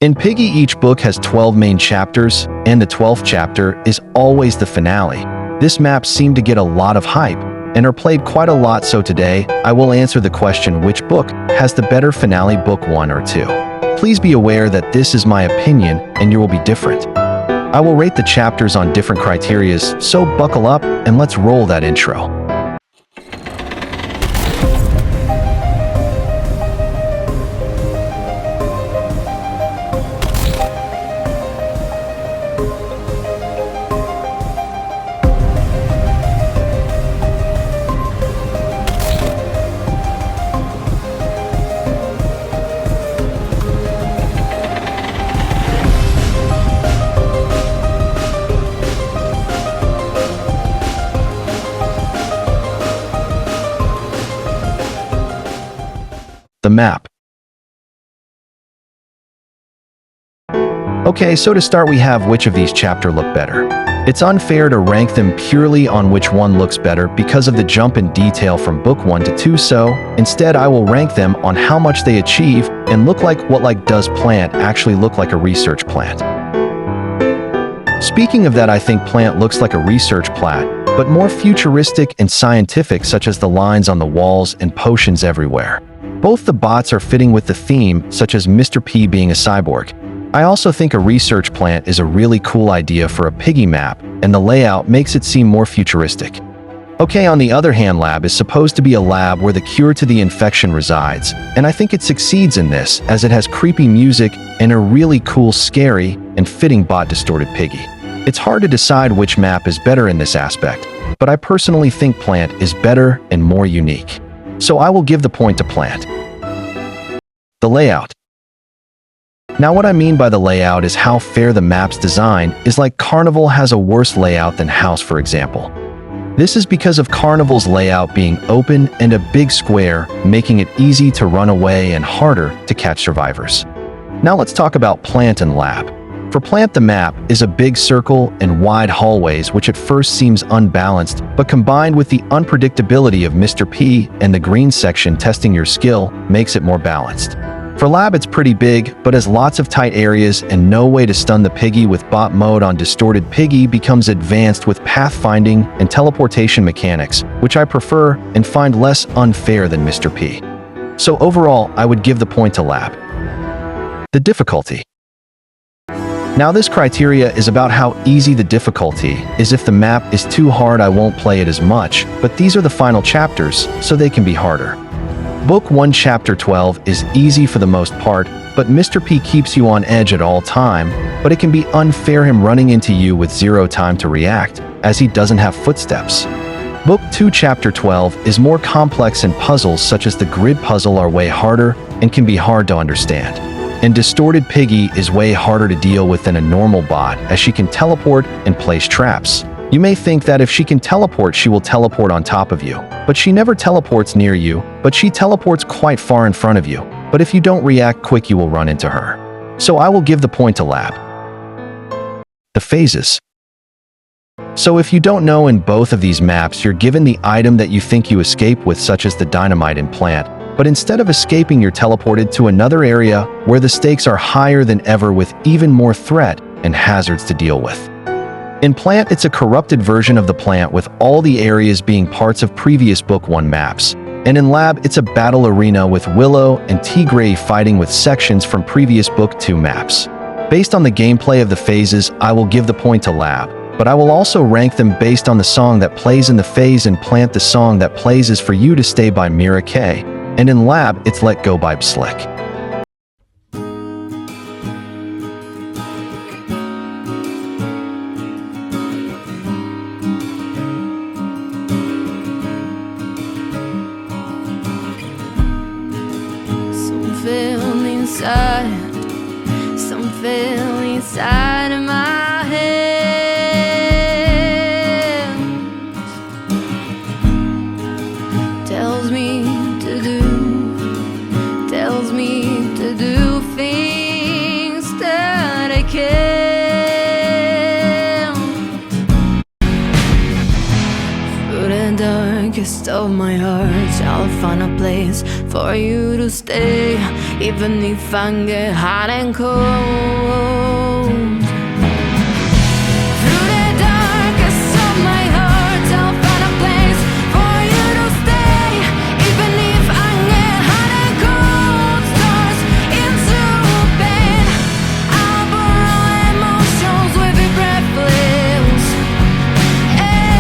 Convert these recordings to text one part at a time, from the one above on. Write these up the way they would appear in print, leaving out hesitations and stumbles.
In Piggy, each book has 12 main chapters, and the 12th chapter is always the finale. This map seemed to get a lot of hype, and are played quite a lot, so today, I will answer the question which book has the better finale, book 1 or 2. Please be aware that this is my opinion, and yours will be different. I will rate the chapters on different criterias, so buckle up, and let's roll that intro. The map. Okay, so to start we have which of these chapters look better. It's unfair to rank them purely on which one looks better because of the jump in detail from book 1 to 2, so instead I will rank them on how much they achieve and look like. Does Plant actually look like a research plant? Speaking of that, I think Plant looks like a research plant, but more futuristic and scientific, such as the lines on the walls and potions everywhere. Both the bots are fitting with the theme, such as Mr. P being a cyborg. I also think a research plant is a really cool idea for a Piggy map, and the layout makes it seem more futuristic. Okay, on the other hand, Lab is supposed to be a lab where the cure to the infection resides, and I think it succeeds in this, as it has creepy music and a really cool, scary, and fitting bot distorted Piggy. It's hard to decide which map is better in this aspect, but I personally think Plant is better and more unique. So I will give the point to Plant. The layout. Now what I mean by the layout is how fair the map's design is. Like Carnival has a worse layout than House, for example. This is because of Carnival's layout being open and a big square, making it easy to run away and harder to catch survivors. Now let's talk about Plant and Lab. For Plant, the map is a big circle and wide hallways, which at first seems unbalanced, but combined with the unpredictability of Mr. P and the green section testing your skill makes it more balanced. For Lab, it's pretty big, but has lots of tight areas and no way to stun the Piggy. With bot mode on distorted Piggy becomes advanced with pathfinding and teleportation mechanics, which I prefer and find less unfair than Mr. P. So overall, I would give the point to Lab. The difficulty. Now this criteria is about how easy the difficulty is. If the map is too hard, I won't play it as much, but these are the final chapters, so they can be harder. Book 1 Chapter 12 is easy for the most part, but Mr. P keeps you on edge at all time, but it can be unfair him running into you with zero time to react, as he doesn't have footsteps. Book 2 Chapter 12 is more complex, and puzzles such as the grid puzzle are way harder and can be hard to understand. And distorted Piggy is way harder to deal with than a normal bot, as she can teleport and place traps. You may think that if she can teleport, she will teleport on top of you, but she never teleports near you, but she teleports quite far in front of you. But if you don't react quick, you will run into her. So I will give the point to Lab. The phases. So if you don't know, in both of these maps, you're given the item that you think you escape with, such as the dynamite in Plant, but instead of escaping, you're teleported to another area where the stakes are higher than ever, with even more threat and hazards to deal with. In Plant, it's a corrupted version of the plant, with all the areas being parts of previous Book 1 maps. And in Lab, it's a battle arena with Willow and Tigray fighting with sections from previous Book 2 maps. Based on the gameplay of the phases, I will give the point to Lab, but I will also rank them based on the song that plays in the phase. In Plant, the song that plays is For You to Stay by Mira K, and in Lab, it's Let Go by Bslick. Some feeling inside of my head tells me to do things that I can't. Through the dark darkest of my hearts, I'll find a place for you to stay, even if I get hot and cold. Through the darkest of my heart, I'll find a place for you to stay, even if I get hot and cold. Stars into pain, I'll burn all emotions with it breathless. And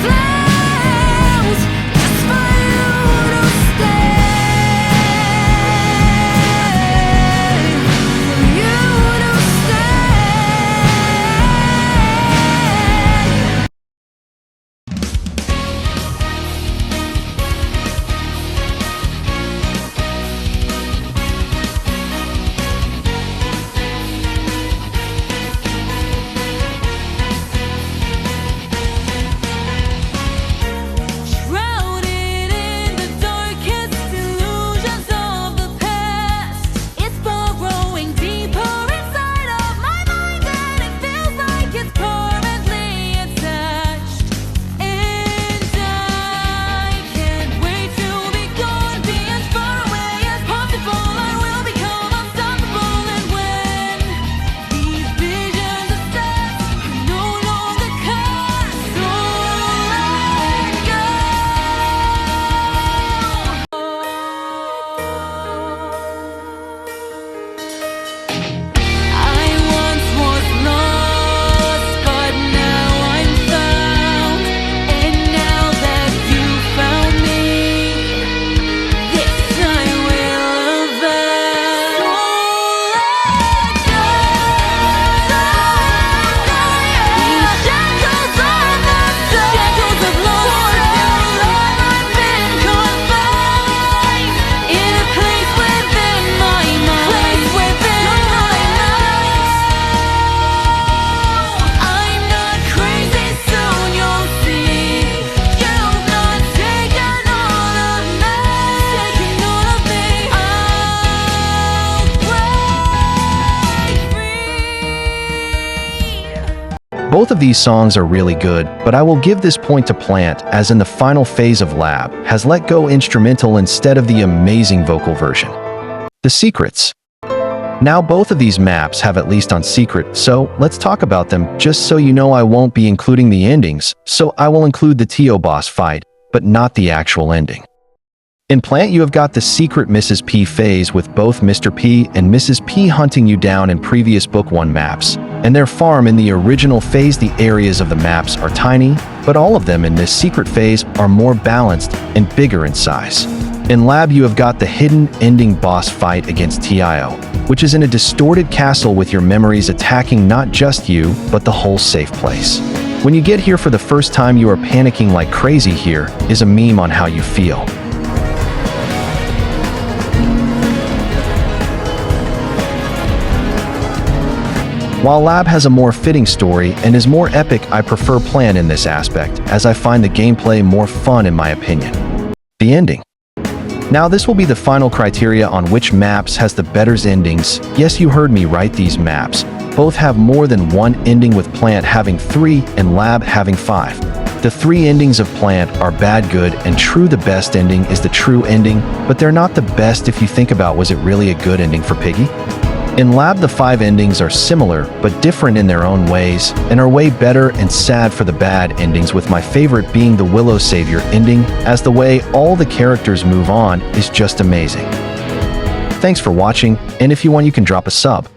flames, just for you to stay, for you to stay. Shrouded in the darkest illusions of the past, it's burrowing deeper inside of my mind, and it feels like it's permanently attached. And I can't wait to be gone, be as far away as possible. I will become unstoppable, and when these visions of steps no longer cast, so let go. I once was lost, but now I'm found. And now that you found me, this I will avow. So let go. These shackles are the shackles of love. I've been confined in a place within my mind. I'm not crazy, soon you'll see. You've not taken all of me. I'll break free. Both of these songs are really good, but I will give this point to Plant, as in the final phase of Lab, has let go instrumental instead of the amazing vocal version. The secrets. Now both of these maps have at least on secret, so let's talk about them. Just so you know, I won't be including the endings, so I will include the TO boss fight, but not the actual ending. In Plant, you have got the secret Mrs. P phase with both Mr. P and Mrs. P hunting you down in previous Book 1 maps, and their farm in the original phase. The areas of the maps are tiny, but all of them in this secret phase are more balanced and bigger in size. In Lab, you have got the hidden ending boss fight against TIO, which is in a distorted castle with your memories attacking not just you, but the whole safe place. When you get here for the first time, you are panicking like crazy. Here is a meme on how you feel. While Lab has a more fitting story and is more epic, I prefer Plan in this aspect, as I find the gameplay more fun in my opinion. The ending. Now this will be the final criteria on which maps has the better endings. Yes, you heard me right, these maps both have more than one ending, with Plant having 3 and Lab having 5. The 3 endings of Plant are bad, good, and true. The best ending is the true ending, but they're not the best if you think about, was it really a good ending for Piggy? In Lab, the 5 endings are similar but different in their own ways, and are way better and sad for the bad endings, with my favorite being the Willow Savior ending, as the way all the characters move on is just amazing. Thanks for watching, and if you want, you can drop a sub.